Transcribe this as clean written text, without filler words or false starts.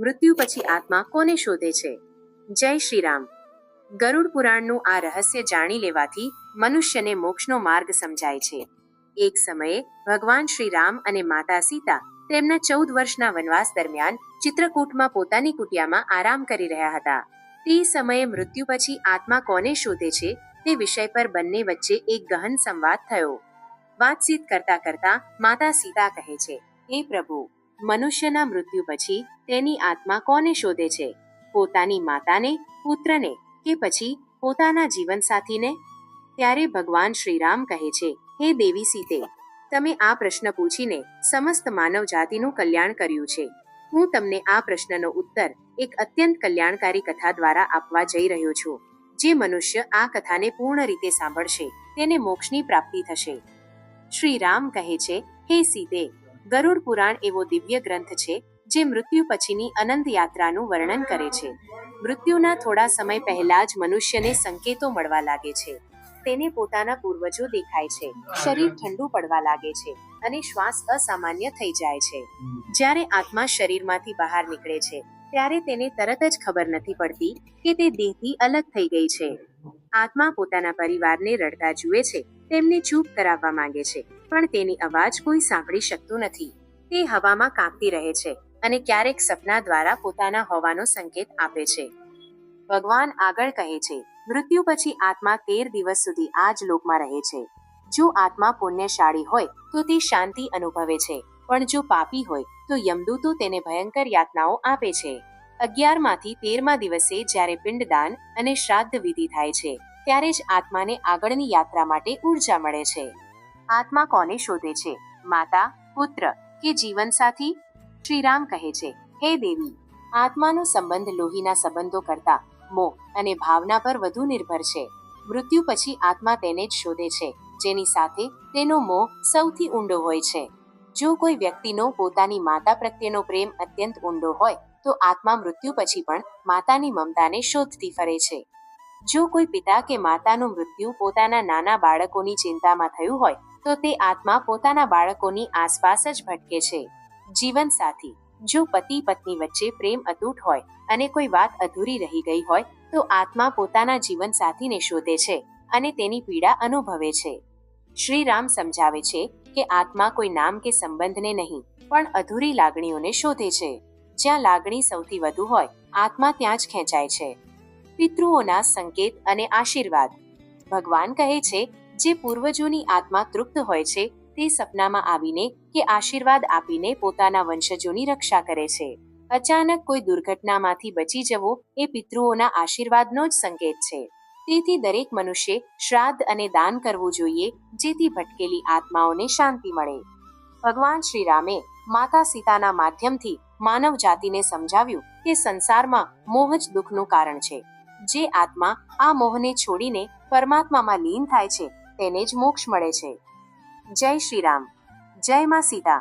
મૃત્યુ પછી આત્મા કોને શોધે છે? જય શ્રી રામ. ગરુડ પુરાણનું આ રહસ્ય જાણી લેવાથી મનુષ્યને મોક્ષનો માર્ગ સમજાય છે. એક સમયે ભગવાન શ્રી રામ અને માતા સીતા તેમના 14 વર્ષના વનવાસ દરમિયાન ચિત્રકૂટમાં પોતાની કુટિયામાં આરામ કરી રહ્યા હતા. તે સમયે મૃત્યુ પછી આત્મા કોને શોધે છે તે વિષય પર બંને વચ્ચે એક ગહન સંવાદ થયો. વાતચીત કરતા કરતા માતા સીતા કહે છે, હે પ્રભુ, મનુષ્યના મૃત્યુ પછી તેની આત્મા કોને શોધે છે? પોતાની માતાને, પુત્રને કે પછી પોતાના જીવનસાથીને? ત્યારે ભગવાન શ્રીરામ કહે છે, હે દેવી સીતે, તમે આ પ્રશ્ન પૂછીને સમસ્ત માનવ જાતિનું કલ્યાણ કર્યું છે. હું તમને આ પ્રશ્નનો ઉત્તર એક અત્યંત કલ્યાણકારી કથા દ્વારા આપવા જઈ રહ્યો છું. જે મનુષ્ય આ કથાને પૂર્ણ રીતે સાંભળશે તેને મોક્ષની પ્રાપ્તિ થશે. શ્રી રામ કહે છે, હે સીતે, ગરુડ પુરાણ એવો દિવ્ય ગ્રંથ છે જે મૃત્યુ પછીની અનંત યાત્રાનું વર્ણન કરે છે. મૃત્યુના થોડા સમય પહેલા જ મનુષ્યને સંકેતો મળવા લાગે છે. તેને પોતાના પૂર્વજો દેખાય છે, શરીર ઠંડુ પડવા લાગે છે અને શ્વાસ અસામાન્ય થઈ જાય છે. જ્યારે આત્મા શરીરમાંથી બહાર નીકળે છે ત્યારે તેને તરત જ ખબર નથી પડતી કે તે દેહથી અલગ થઈ ગઈ છે. આત્મા પોતાના પરિવારને રડતા જુએ છે, તેમને ચૂપ કરાવવા માંગે છે, પણ તેની અવાજ કોઈ સાંભળી શકતું નથી. તે હવામાં કાંપતી રહે છે અને ક્યારેક સપના દ્વારા પોતાના હોવાનો સંકેત આપે છે. ભગવાન આગળ કહે છે, મૃત્યુ પછી આત્મા 13 દિવસ સુધી આ જ લોકમાં રહે છે. જો આત્મા પુણ્યશાળી હોય તો તે શાંતિ અનુભવે છે, પણ જો પાપી હોય તો યમદૂતો તેને ભયંકર યાતનાઓ આપે છે. 11 માંથી 13મા દિવસે જ્યારે પિંડદાન અને શ્રાદ્ધ વિધિ થાય છે ત્યારે જ આત્માને આગળની યાત્રા માટે ઉર્જા મળે છે. આત્મા કોને શોધે છે? માતા, પુત્ર કે જીવનસાથી? શ્રીરામ કહે છે, હે દેવી, આત્માનો સંબંધ લોહીના સંબંધો કરતા મોહ અને ભાવના પર વધુ નિર્ભર છે. મૃત્યુ પછી આત્મા તેને જ શોધે છે જેની સાથે તેનો મોહ સૌથી ઊંડો હોય છે. જો કોઈ વ્યક્તિનો પોતાની માતા પ્રત્યેનો પ્રેમ અત્યંત ઊંડો હોય તો આત્મા મૃત્યુ પછી પણ માતાની મમતાને શોધતી ફરે છે. જો કોઈ પિતા કે માતાનું મૃત્યુ પોતાના નાના બાળકોની ચિંતામાં થયું હોય તો તે આત્મા પોતાના બાળકોની આસપાસ જ ભટકે છે. જીવનસાથી: જો પતિ પત્ની વચ્ચે પ્રેમ અતૂટ હોય અને કોઈ વાત અધૂરી રહી ગઈ હોય તો આત્મા પોતાના જીવનસાથીને શોધે છે અને તેની પીડા અનુભવે છે. શ્રી રામ સમજાવે છે કે આત્મા કોઈ નામ કે સંબંધને નહીં પણ અધૂરી લાગણીઓને શોધે છે. જ્યાં લાગણી સૌથી વધુ હોય આત્મા ત્યાં જ ખેંચાય છે. પિતૃઓના સંકેત અને આશીર્વાદ: ભગવાન કહે છે, જે પૂર્વજોની આત્મા તૃપ્ત હોય છે તે સપનામાં આવીને કે આશીર્વાદ આપીને પોતાના વંશજોની રક્ષા કરે છે. અચાનક કોઈ દુર્ઘટનામાંથી બચી જવો એ પિતૃઓના આશીર્વાદનો જ સંકેત છે. તેથી દરેક મનુષ્ય શ્રાદ્ધ અને દાન કરવું જોઈએ જેથી ભટકેલી આત્માઓને શાંતિ મળે. ભગવાન શ્રી રામે માતા સીતાના માધ્યમથી માનવ જાતિને સમજાવ્યું કે સંસારમાં મોહ જ દુઃખનું કારણ છે. જે આત્મા આ મોહને છોડીને પરમાત્મામાં લીન થાય છે તેને જ મોક્ષ મળે છે. જય શ્રી રામ. જય માં સીતા.